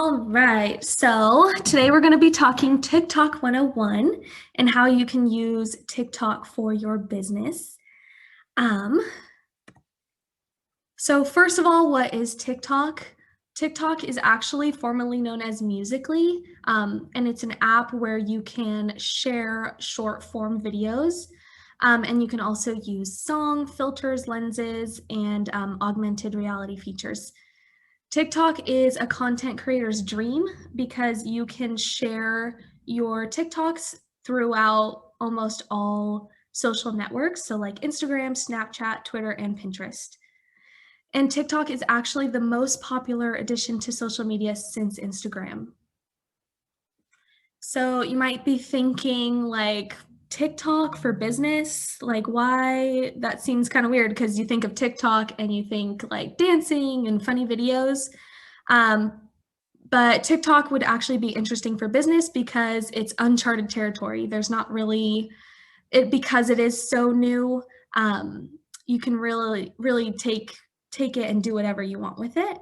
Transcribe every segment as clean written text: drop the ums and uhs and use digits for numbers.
All right, so today we're going to be talking TikTok 101 and how you can use TikTok for your business. Um, so first of all, what is TikTok? TikTok is actually formerly known as Musical.ly, and it's an app where you can share short form videos. And you can also use song, filters, lenses, and augmented reality features. TikTok is a content creator's dream because you can share your TikToks throughout almost all social networks, so like Instagram, Snapchat, Twitter, and Pinterest. And TikTok is actually the most popular addition to social media since Instagram. So you might be thinking like TikTok for business, like why? That seems kind of weird because you think of TikTok and you think like dancing and funny videos. Um, but TikTok would actually be interesting for business because it's uncharted territory. There's not really it because it is so new. You can really take it and do whatever you want with it.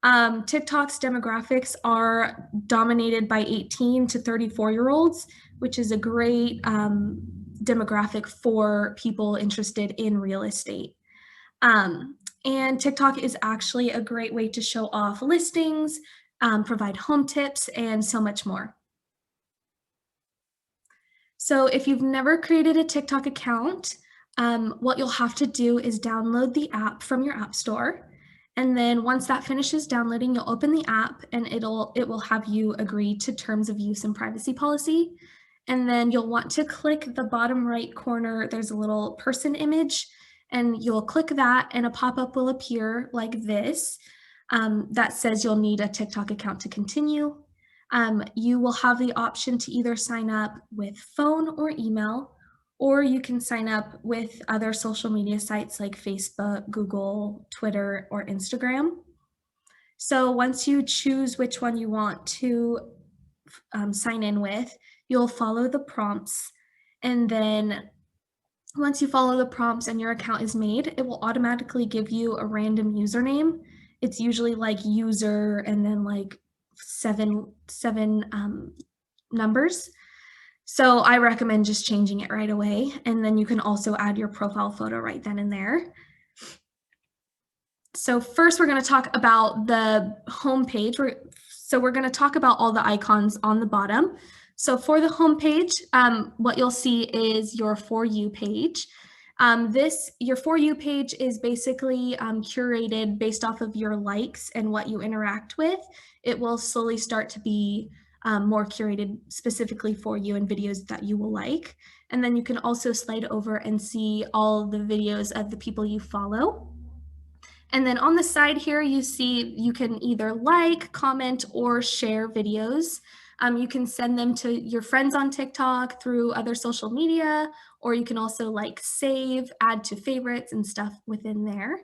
TikTok's demographics are dominated by 18 to 34-year-olds, which is a great demographic for people interested in real estate. And TikTok is actually a great way to show off listings, provide home tips, and so much more. So if you've never created a TikTok account, what you'll have to do is download the app from your app store. And then once that finishes downloading, you'll open the app and it will have you agree to terms of use and privacy policy. And then you'll want to click the bottom right corner. There's a little person image and you'll click that and a pop-up will appear like this that says you'll need a TikTok account to continue. You will have the option to either sign up with phone or email, or you can sign up with other social media sites like Facebook, Google, Twitter, or Instagram. So once you choose which one you want to sign in with, you'll follow the prompts. And then once you follow the prompts and your account is made, it will automatically give you a random username. It's usually like user and then like seven numbers. So I recommend just changing it right away. And then you can also add your profile photo right then and there. So first we're going to talk about the home page. So we're going to talk about all the icons on the bottom. So for the home page, what you'll see is your For You page. Your For You page is basically curated based off of your likes and what you interact with. It will slowly start to be more curated specifically for you and videos that you will like. And then you can also slide over and see all the videos of the people you follow. And then on the side here, you see you can either like, comment, or share videos. You can send them to your friends on TikTok through other social media, or you can also like save, add to favorites and stuff within there.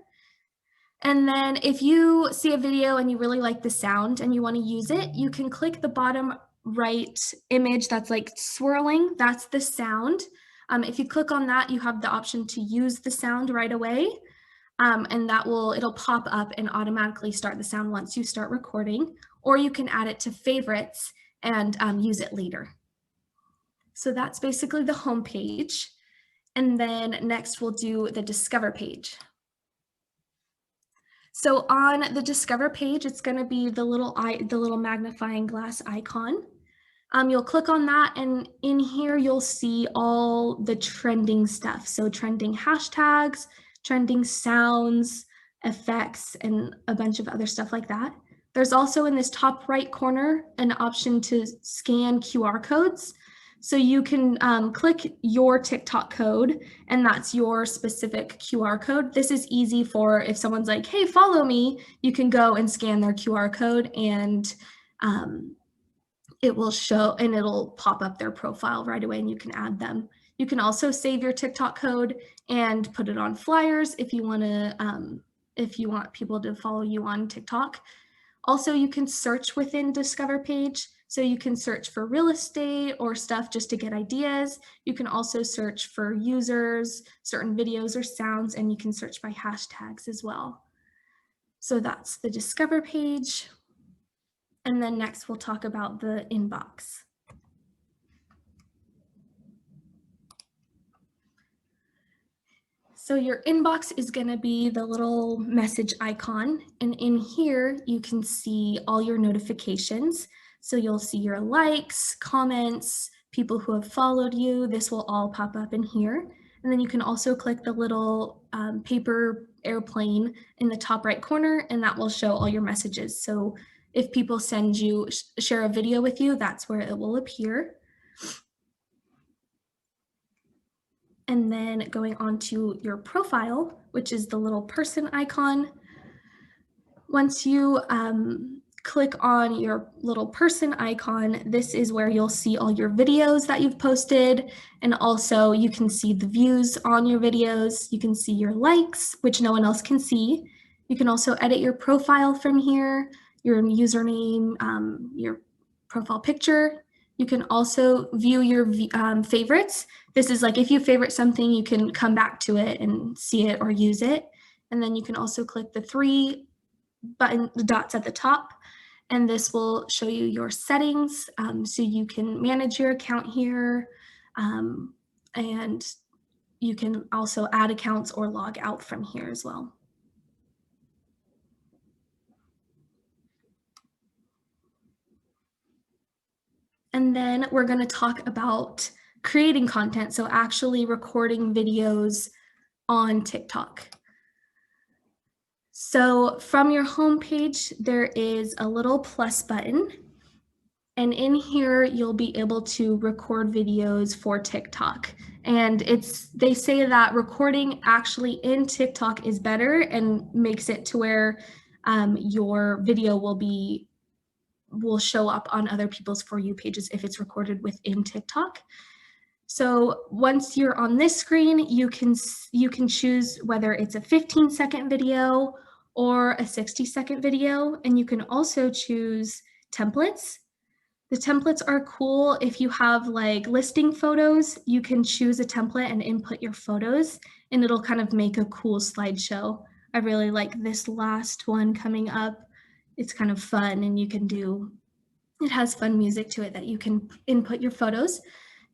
And then if you see a video and you really like the sound and you want to use it, you can click the bottom right image that's like swirling. That's the sound. If you click on that, you have the option to use the sound right away. And it'll pop up and automatically start the sound once you start recording, or you can add it to favorites and use it later. So that's basically the home page. And then next we'll do the Discover page. So on the Discover page, it's going to be the little magnifying glass icon. You'll click on that, and in here you'll see all the trending stuff. So trending hashtags, trending sounds, effects, and a bunch of other stuff like that. There's also in this top right corner an option to scan QR codes. So you can click your TikTok code, and that's your specific QR code. This is easy for if someone's like, hey, follow me, you can go and scan their QR code and it will show and it'll pop up their profile right away and you can add them. You can also save your TikTok code and put it on flyers if you want people to follow you on TikTok. Also, you can search within Discover page. So you can search for real estate or stuff just to get ideas. You can also search for users, certain videos or sounds, and you can search by hashtags as well. So that's the Discover page. And then next we'll talk about the inbox. So your inbox is going to be the little message icon, and in here you can see all your notifications. So you'll see your likes, comments, people who have followed you. This will all pop up in here. And then you can also click the little paper airplane in the top right corner, and that will show all your messages. So if people send you, share a video with you, that's where it will appear. And then going on to your profile, which is the little person icon. Once you click on your little person icon, this is where you'll see all your videos that you've posted, and also you can see the views on your videos. You can see your likes, which no one else can see. You can also edit your profile from here, your username, your profile picture. You can also view your favorites. This is like if you favorite something, you can come back to it and see it or use it. And then you can also click the three dots at the top, and this will show you your settings. So you can manage your account here, and you can also add accounts or log out from here as well. And then we're going to talk about creating content, so actually recording videos on TikTok. So from your homepage, there is a little plus button, and in here you'll be able to record videos for TikTok. And they say that recording actually in TikTok is better and makes it to where your video will show up on other people's For You pages if it's recorded within TikTok. So once you're on this screen, you can choose whether it's a 15-second video or a 60-second video, and you can also choose templates. The templates are cool. If you have like listing photos, you can choose a template and input your photos, and it'll kind of make a cool slideshow. I really like this last one coming up. It's kind of fun, and it has fun music to it that you can input your photos.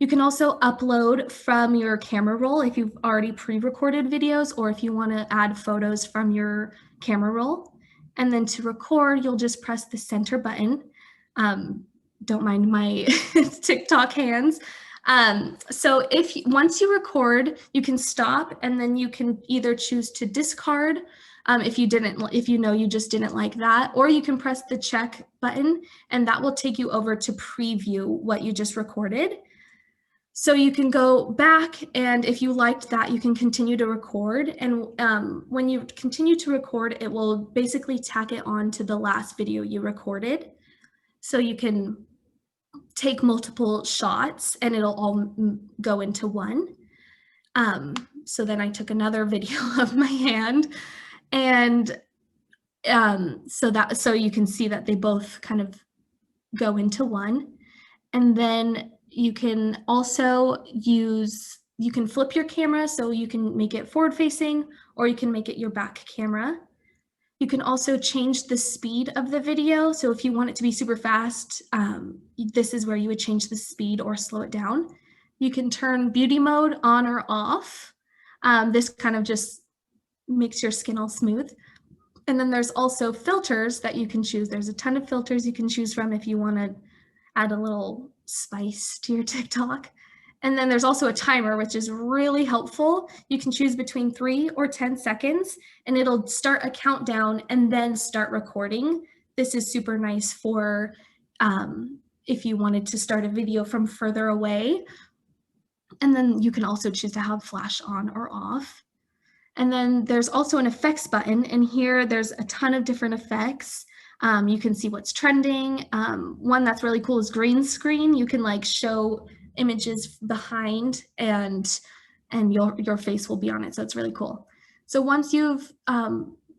You can also upload from your camera roll if you've already pre-recorded videos, or if you want to add photos from your camera roll. And then to record, you'll just press the center button. Don't mind my TikTok hands. So once you record, you can stop, and then you can either choose to discard if you know you just didn't like that, or you can press the check button, and that will take you over to preview what you just recorded. So you can go back, and if you liked that, you can continue to record. And when you continue to record, it will basically tack it on to the last video you recorded. So you can take multiple shots and it'll all go into one. So then I took another video of my hand, and so you can see that they both kind of go into one. And then you can also you can flip your camera, so you can make it forward facing, or you can make it your back camera. You can also change the speed of the video. So if you want it to be super fast, this is where you would change the speed or slow it down. You can turn beauty mode on or off. This kind of just makes your skin all smooth. And then there's also filters that you can choose. There's a ton of filters you can choose from if you want to add a little spice to your TikTok. And then there's also a timer, which is really helpful. You can choose between 3 or 10 seconds, and it'll start a countdown and then start recording. This is super nice for if you wanted to start a video from further away. And then you can also choose to have flash on or off. And then there's also an effects button, and here there's a ton of different effects. You can see what's trending. One that's really cool is green screen. You can like show images behind, and your face will be on it, so it's really cool. So once you've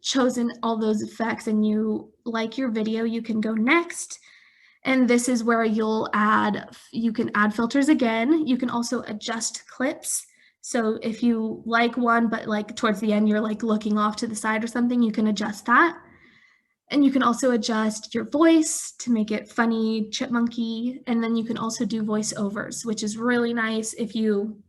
chosen all those effects and you like your video, you can go next, and this is where you can add filters again. You can also adjust clips. So if you like one, but like towards the end, you're like looking off to the side or something, you can adjust that. And you can also adjust your voice to make it funny, chipmunky, and then you can also do voiceovers, which is really nice. If you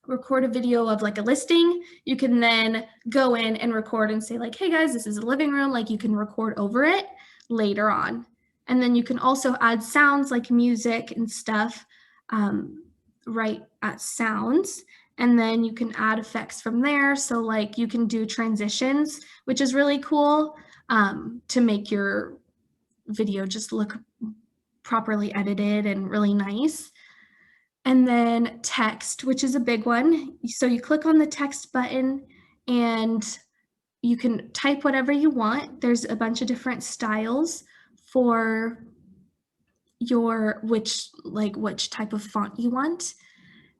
record a video of like a listing, you can then go in and record and say like, hey guys, this is a living room, like you can record over it later on. And then you can also add sounds like music and stuff right at sounds. And then you can add effects from there. So like you can do transitions, which is really cool to make your video just look properly edited and really nice. And then text, which is a big one. So you click on the text button and you can type whatever you want. There's a bunch of different styles for your which type of font you want.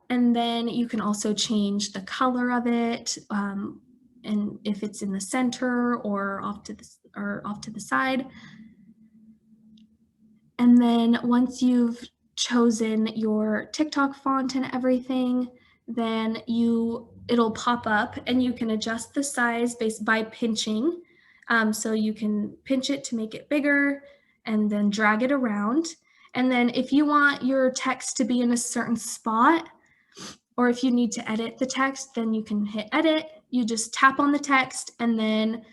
And then you can also change the color of it, and if it's in the center or off to the side. And then once you've chosen your TikTok font and everything, then it'll pop up and you can adjust the size by pinching. So you can pinch it to make it bigger and then drag it around. And then if you want your text to be in a certain spot, or if you need to edit the text, then you can hit edit. You just tap on the text, and then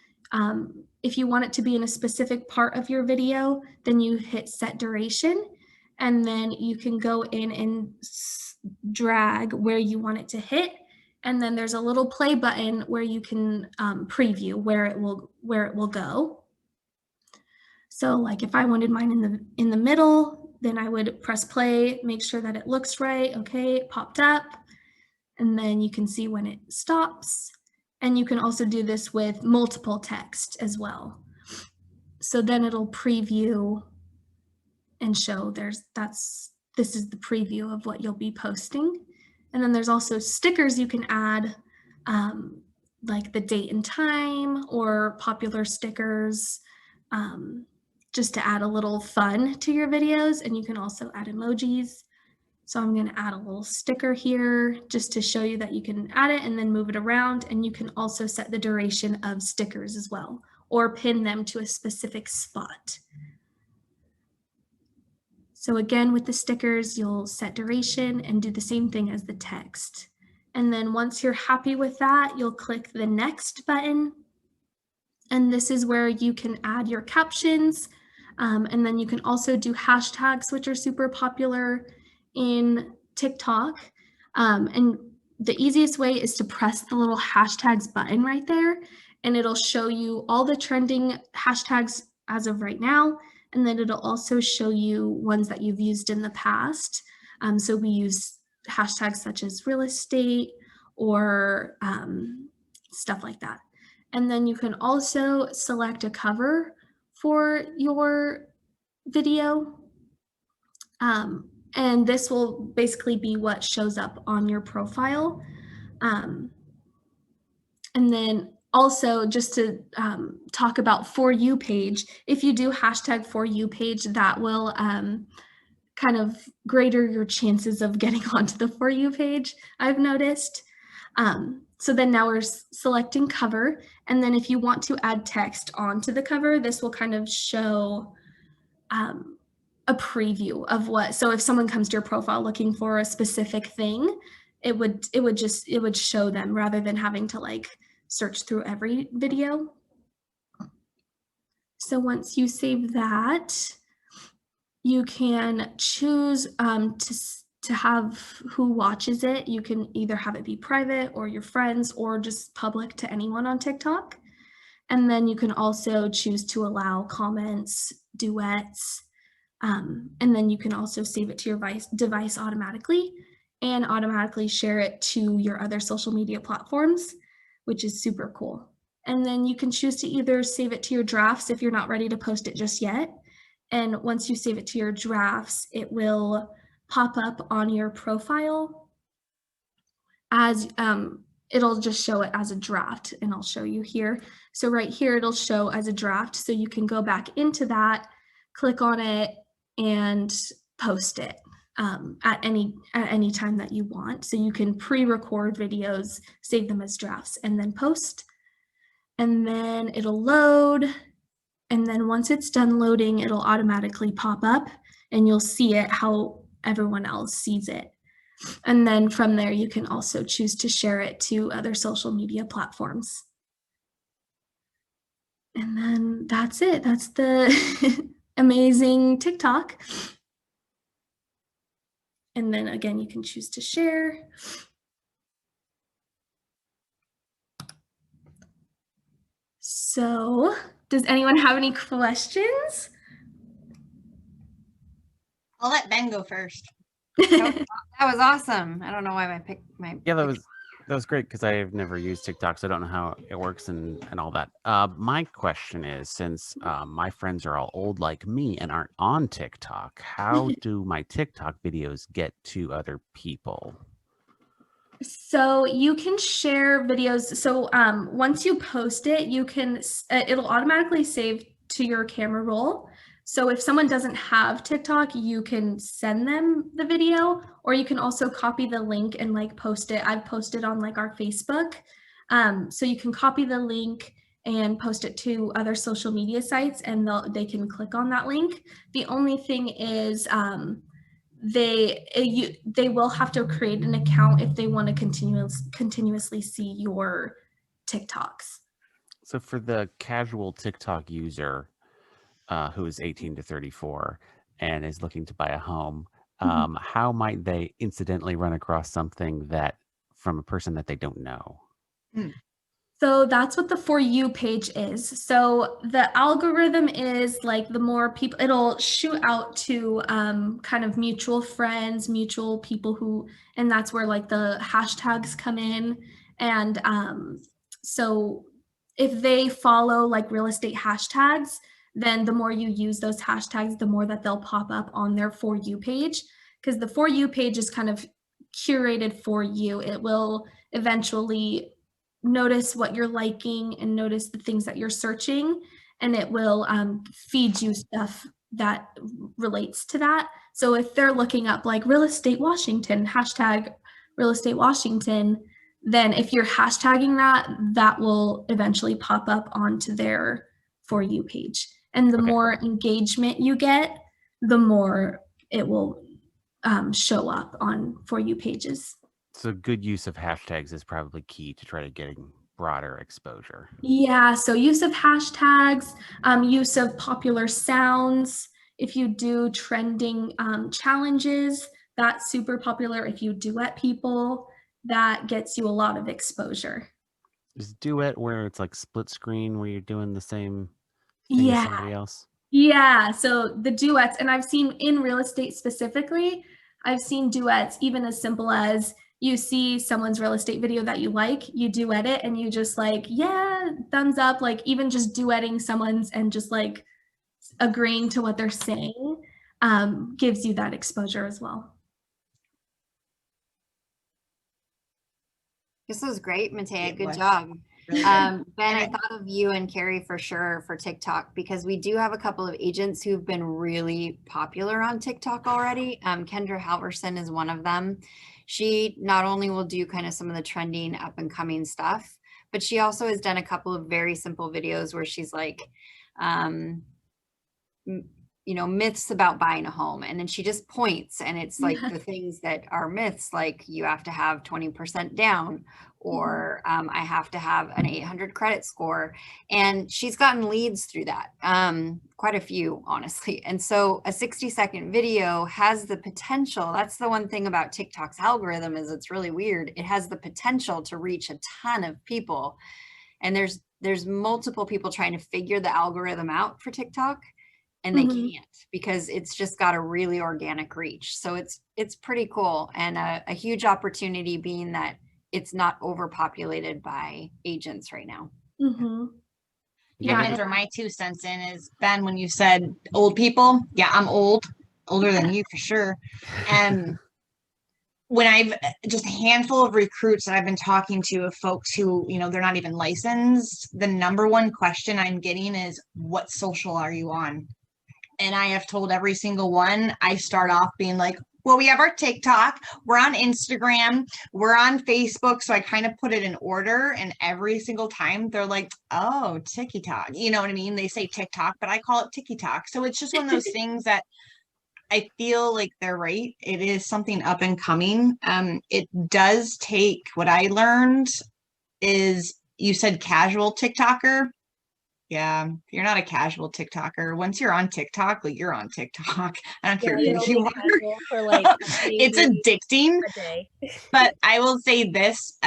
if you want it to be in a specific part of your video, then you hit set duration, and then you can go in and drag where you want it to hit. And then there's a little play button where you can preview where it will go. So like if I wanted mine in the middle, then I would press play, make sure that it looks right. Okay, it popped up. And then you can see when it stops. And you can also do this with multiple text as well. So then it'll preview and show this is the preview of what you'll be posting. And then there's also stickers you can add, like the date and time or popular stickers, just to add a little fun to your videos. And you can also add emojis. So I'm going to add a little sticker here just to show you that you can add it and then move it around. And you can also set the duration of stickers as well, or pin them to a specific spot. So again, with the stickers, you'll set duration and do the same thing as the text. And then once you're happy with that, you'll click the next button. And this is where you can add your captions. And then you can also do hashtags, which are super popular in TikTok. And the easiest way is to press the little hashtags button right there, and it'll show you all the trending hashtags as of right now. And then it'll also show you ones that you've used in the past. So we use hashtags such as real estate or stuff like that. And then you can also select a cover for your video. And this will basically be what shows up on your profile. And then also just to talk about For You page, if you do hashtag For You page, that will kind of greater your chances of getting onto the For You page, I've noticed. So then now we're selecting cover. And then if you want to add text onto the cover, this will kind of show a preview of what, so if someone comes to your profile looking for a specific thing, it would show them rather than having to like search through every video. So once you save that, you can choose to have who watches it. You can either have it be private or your friends or just public to anyone on TikTok. And then you can also choose to allow comments, duets, and then you can also save it to your device automatically and automatically share it to your other social media platforms, which is super cool. And then you can choose to either save it to your drafts if you're not ready to post it just yet. And once you save it to your drafts, it will pop up on your profile as it'll just show it as a draft, and I'll show you here. So right here, it'll show as a draft. So you can go back into that, click on it, and post it at any time that you want. So you can pre-record videos, save them as drafts, and then post. And then it'll load, And then once it's done loading, it'll automatically pop up and you'll see it how everyone else sees it. And then from there, you can also choose to share it to other social media platforms. And then that's it. That's the amazing TikTok. And then again, you can choose to share. So, does anyone have any questions? I'll let Ben go first. That was awesome. I don't know why I picked my. Yeah, that was great because I've never used TikTok, so I don't know how it works and all that. My question is, since my friends are all old like me and aren't on TikTok, how do my TikTok videos get to other people? So you can share videos. So once you post it, you can it'll automatically save to your camera roll. So if someone doesn't have TikTok, you can send them the video, or you can also copy the link and like post it. I've posted on like our Facebook. So you can copy the link and post it to other social media sites, and they can click on that link. The only thing is they will have to create an account if they want to continuously see your TikToks. So for the casual TikTok user who is 18 to 34 and is looking to buy a home, how might they incidentally run across something that from a person that they don't know? So that's what the For You page is. So the algorithm is like the more people, it'll shoot out to kind of mutual friends, mutual people who, and that's where like the hashtags come in. And so if they follow like real estate hashtags, then the more you use those hashtags, the more that they'll pop up on their For You page. Because the For You page is kind of curated for you. It will eventually notice what you're liking and notice the things that you're searching, and it will feed you stuff that relates to that. So if they're looking up like real estate Washington, hashtag real estate Washington, then if you're hashtagging that, that will eventually pop up onto their For You page. And the more engagement you get, the more it will show up on For You pages. So good use of hashtags is probably key to try to getting broader exposure. Yeah, so use of hashtags, use of popular sounds. If you do trending challenges, that's super popular. If you duet people, that gets you a lot of exposure. Is duet where it's like split screen where you're doing the same thing as somebody else? Yeah, so the duets, and I've seen in real estate specifically, I've seen duets even as simple as you see someone's real estate video that you like, you duet it, and you just like, yeah, thumbs up, like even just duetting someone's and just like agreeing to what they're saying gives you that exposure as well. This was great, Matea. Good job. Ben, I thought of you and Carrie for sure for TikTok, because we do have a couple of agents who've been really popular on TikTok already. Kendra Halverson is one of them. She not only will do kind of some of the trending up and coming stuff, but she also has done a couple of very simple videos where she's like, you know, myths about buying a home. And then she just points, and it's like the things that are myths, like you have to have 20% down, or I have to have an 800 credit score. And she's gotten leads through that, quite a few, honestly. And so a 60-second video has the potential. That's the one thing about TikTok's algorithm, is it's really weird. It has the potential to reach a ton of people. And there's multiple people trying to figure the algorithm out for TikTok, and they can't, because it's just got a really organic reach. So it's pretty cool, and a huge opportunity, being that it's not overpopulated by agents right now. Yeah, and throw my 2 cents in is, Ben, when you said old people, yeah, I'm older than you for sure. And when I've just a handful of recruits that I've been talking to, of folks who, you know, they're not even licensed, the number one question I'm getting is, what social are you on? And I have told every single one, I start off being like, Well, we have our TikTok, we're on Instagram, we're on Facebook. So I kind of put it in order, and every single time they're like, oh, TikTok. You know what I mean? They say TikTok, but I call it TikTok. So it's just one of those things that I feel like they're right. It is something up and coming. It does take, what I learned is, you said casual TikToker. Yeah, you're not a casual TikToker. Once you're on TikTok, like you're on TikTok. I don't care who you are. For like It's addicting. a day. But I will say this,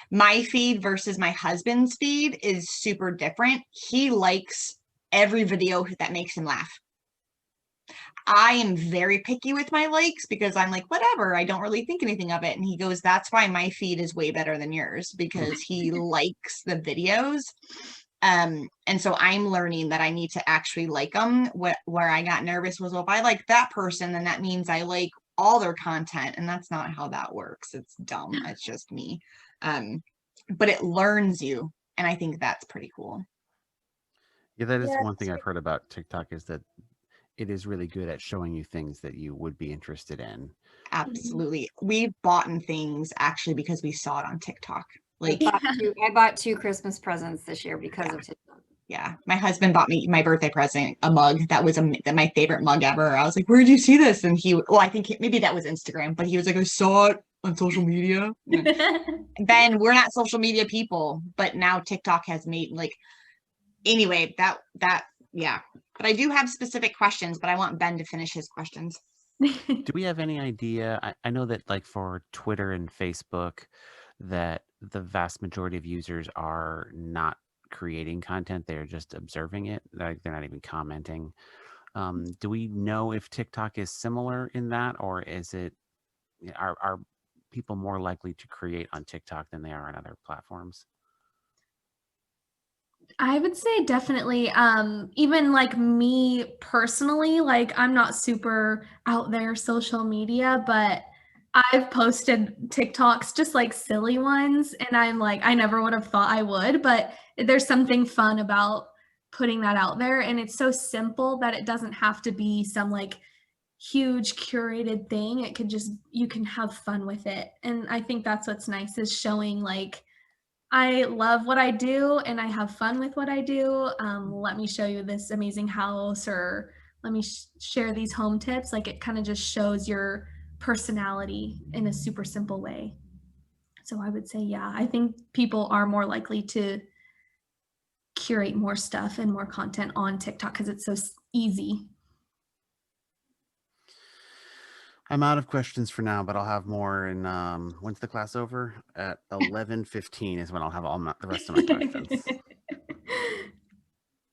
my feed versus my husband's feed is super different. He likes every video that makes him laugh. I am very picky with my likes because I'm like, whatever, I don't really think anything of it. And he goes, that's why my feed is way better than yours, because he likes the videos. And so I'm learning that I need to actually like them. Where I got nervous was, well, if I like that person, then that means I like all their content. And that's not how that works. It's dumb. It's just me. But it learns you. And I think that's pretty cool. Yeah, that is one thing I've heard about TikTok, is that it is really good at showing you things that you would be interested in. Absolutely. We've bought things actually because we saw it on TikTok. Like I bought 2 Christmas presents this year because of TikTok. Yeah, my husband bought me my birthday present, a mug that was my favorite mug ever. I was like, "Where'd you see this?" And I think maybe that was Instagram, but he was like, "I saw it on social media." Ben, we're not social media people, but now TikTok has made anyway, that yeah. But I do have specific questions, but I want Ben to finish his questions. Do we have any idea? I know that like for Twitter and Facebook, that the vast majority of users are not creating content, they're just observing it, like they're not even commenting. Do we know if TikTok is similar in that, or is it, are people more likely to create on TikTok than they are on other platforms? I would say definitely, even like me personally, like I'm not super out there social media, but I've posted TikToks, just like silly ones, and I'm like, I never would have thought I would, but there's something fun about putting that out there, and it's so simple that it doesn't have to be some like huge curated thing. It could just, you can have fun with it. And I think that's what's nice, is showing like, I love what I do and I have fun with what I do. Let me show you this amazing house, or let me share these home tips. Like, it kind of just shows your personality in a super simple way. So I would say, yeah, I think people are more likely to curate more stuff and more content on TikTok because it's so easy. I'm out of questions for now, but I'll have more in, when's the class over? At 11:15 is when I'll have all the rest of my questions.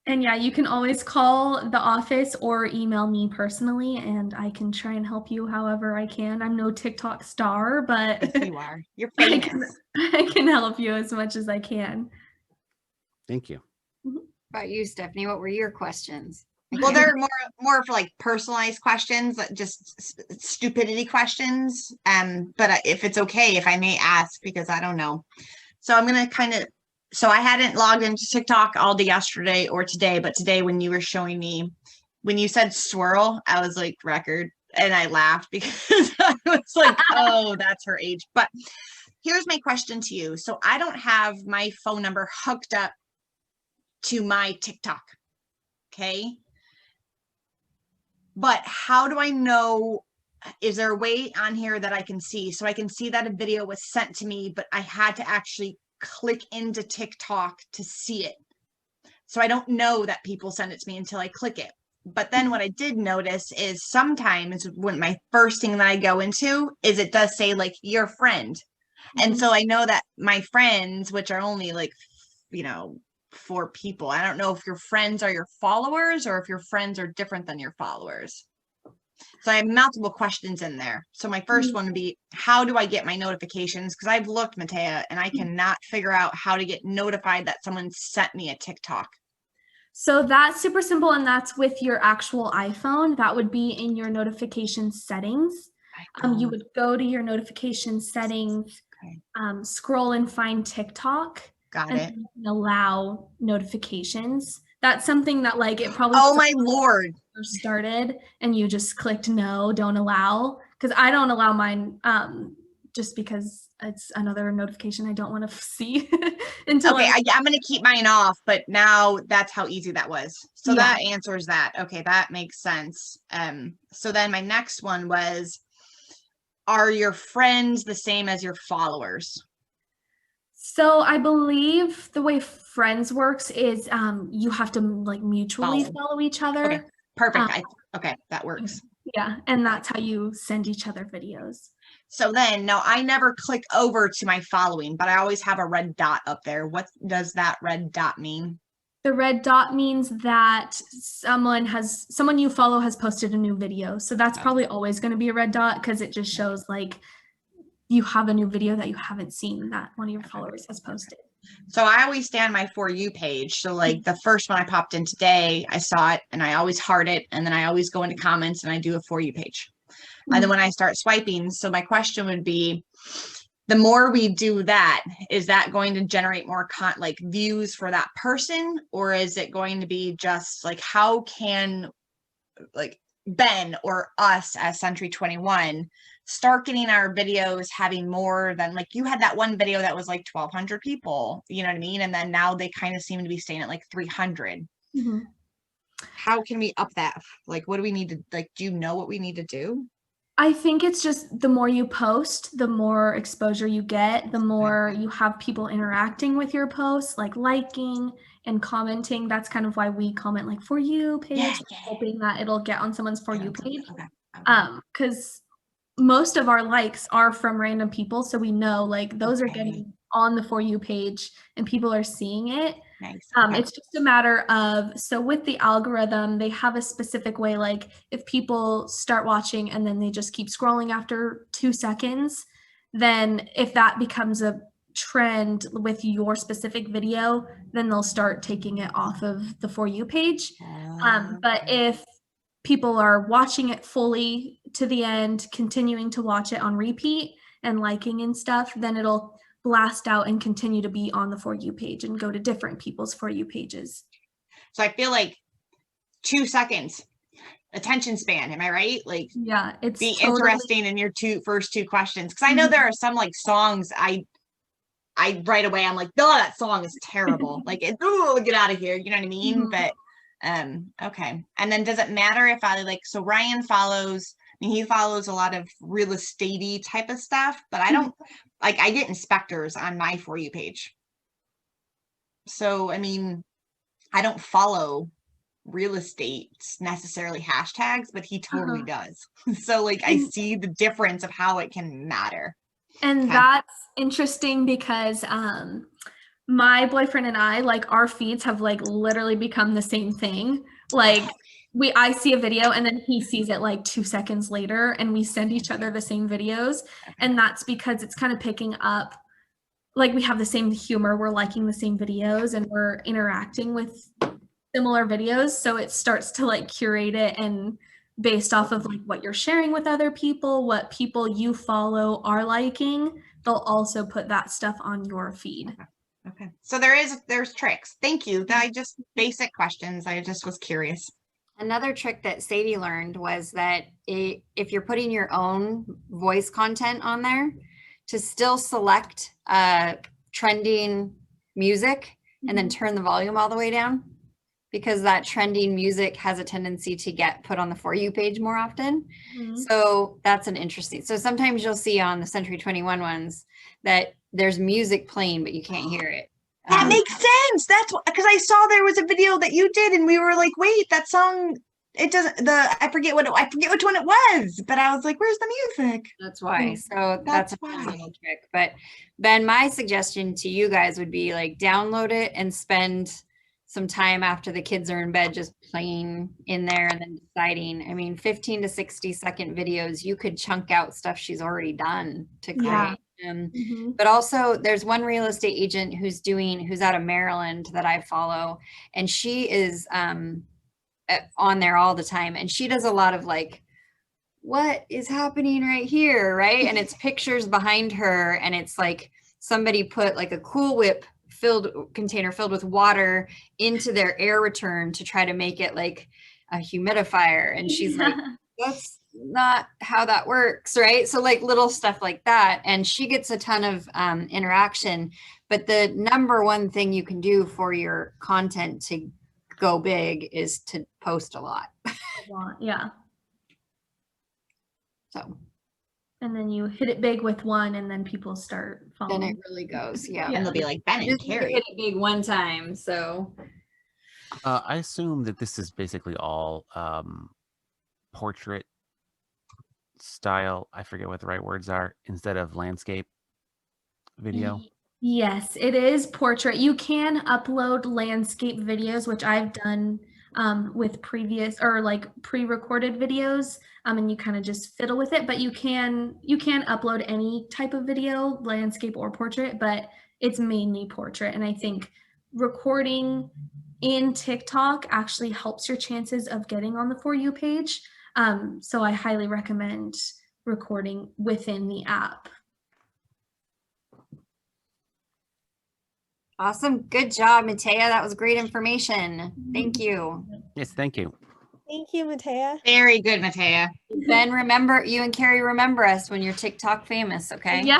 And yeah, you can always call the office or email me personally, and I can try and help you however I can. I'm no TikTok star, but yes, you are. You're famous. I can help you as much as I can. Thank you. What about you, Stephanie? What were your questions? Well, they're more for like personalized questions, like just stupidity questions. But if it's okay, if I may ask, because I don't know. So I'm going to so I hadn't logged into TikTok all day yesterday or today, but today when you were showing me, when you said swirl, I was like, record. And I laughed because I was like, oh, that's her age. But here's my question to you. So I don't have my phone number hooked up to my TikTok. Okay. But how do I know, is there a way on here that I can see? So I can see that a video was sent to me, but I had to actually click into TikTok to see it. So I don't know that people send it to me until I click it. But then what I did notice is sometimes when my first thing that I go into is, it does say like your friend. And so I know that my friends, which are only like, 4 people. I don't know if your friends are your followers or if your friends are different than your followers. So I have multiple questions in there. So my first one would be, how do I get my notifications? Because I've looked, Matea, and I cannot figure out how to get notified that someone sent me a TikTok. So that's super simple, and that's with your actual iPhone. That would be in your notification settings. You would go to your notification settings, scroll and find TikTok. Got it. Allow notifications. That's something that like it probably. Oh my Lord. Started and you just clicked no, don't allow, because I don't allow mine just because it's another notification I don't want to see until Okay, I'm going to keep mine off, but now that's how easy that was. So Yeah. that answers that. Okay, that makes sense. So then my next one was, are your friends the same as your followers? So I believe the way friends works is you have to like mutually follow each other. Okay, perfect. Um, Okay, that works. Yeah, and that's how you send each other videos. So then, no, I never click over to my following, but I always have a red dot up there. What does that red dot mean? The red dot means that someone you follow has posted a new video. So that's probably always going to be a red dot because it just shows like you have a new video that you haven't seen that one of your followers has posted. So I always stay on my For You page. So like the first one I popped in today, I saw it and I always heart it. And then I always go into comments and I do a For You page. And then when I start swiping, so my question would be, the more we do that, is that going to generate more like views for that person? Or is it going to be just like, how can like Ben or us as Century 21 start getting our videos having more than, like, you had that one video that was like 1,200 people, you know what I mean? And then now they kind of seem to be staying at like 300. Mm-hmm. How can we up that? Like, what do we need to, like, do you know what we need to do? I think it's just the more you post, the more exposure you get, the more you have people interacting with your posts, like liking and commenting. That's kind of why we comment like For You page, hoping that it'll get on someone's For You page. Because most of our likes are from random people, so we know like those are getting on the For You page and people are seeing it. Nice. It's just a matter of, so with the algorithm, they have a specific way, like if people start watching and then they just keep scrolling after 2 seconds, then if that becomes a trend with your specific video, then they'll start taking it off of the For You page. But if people are watching it fully to the end, continuing to watch it on repeat and liking and stuff, then it'll blast out and continue to be on the For You page and go to different people's For You pages. So I feel like 2 seconds attention span. Am I right? Like, yeah, it's be totally interesting in your first two questions. Cause I know there are some like songs I right away, I'm like, oh, that song is terrible. Like, get out of here. You know what I mean? But, okay. And then does it matter if I like, so Ryan follows, I mean, he follows a lot of real estate-y type of stuff, but I don't, like, I get inspectors on my For You page. So, I mean, I don't follow real estate necessarily hashtags, but he totally does. So, like, I see the difference of how it can matter. And that's interesting because my boyfriend and I, like, our feeds have like literally become the same thing. Like, I see a video and then he sees it like 2 seconds later and we send each other the same videos. And that's because it's kind of picking up, like, we have the same humor, we're liking the same videos and we're interacting with similar videos. So it starts to like curate it, and based off of like what you're sharing with other people, what people you follow are liking, they'll also put that stuff on your feed. Okay. So there's tricks. Thank you. I just basic questions. I just was curious. Another trick that Sadie learned was that if you're putting your own voice content on there, to still select trending music and then turn the volume all the way down, because that trending music has a tendency to get put on the For You page more often. So that's an interesting, so sometimes you'll see on the Century 21 ones that there's music playing, but you can't hear it. That makes sense. That's because I saw there was a video that you did and we were like, wait, that song, it doesn't, I forget which one it was, but I was like, where's the music? That's why. So that's a fun little trick. But Ben, my suggestion to you guys would be like, download it and spend some time after the kids are in bed just playing in there and then deciding. I mean, 15 to 60-second videos, you could chunk out stuff she's already done to create. But also there's one real estate agent who's out of Maryland that I follow, and she is on there all the time, and she does a lot of like, what is happening right here, right? And it's pictures behind her, and it's like somebody put like a Cool Whip container filled with water into their air return to try to make it like a humidifier, and she's like, not how that works, right? So like little stuff like that. And she gets a ton of interaction. But the number one thing you can do for your content to go big is to post a lot. Yeah. So And then you hit it big with one, and then people start then following. it really goes. Yeah. And they'll be like, Ben and Just Carrie. hit it big one time. So I assume that this is basically all portrait style. I forget what the right words are, instead of landscape video. Yes, it is portrait. You can upload landscape videos, which I've done with previous or like pre-recorded videos, and you kind of just fiddle with it. But you can upload any type of video, landscape or portrait, but it's mainly portrait. And I think recording in TikTok actually helps your chances of getting on the For You page. So I highly recommend recording within the app. awesome. Good job, Matea. That was great information. Thank you. Yes, thank you. Thank you, Matea. Very good, Matea. Ben, remember, you and Carrie remember us when you're TikTok famous, okay? Yeah.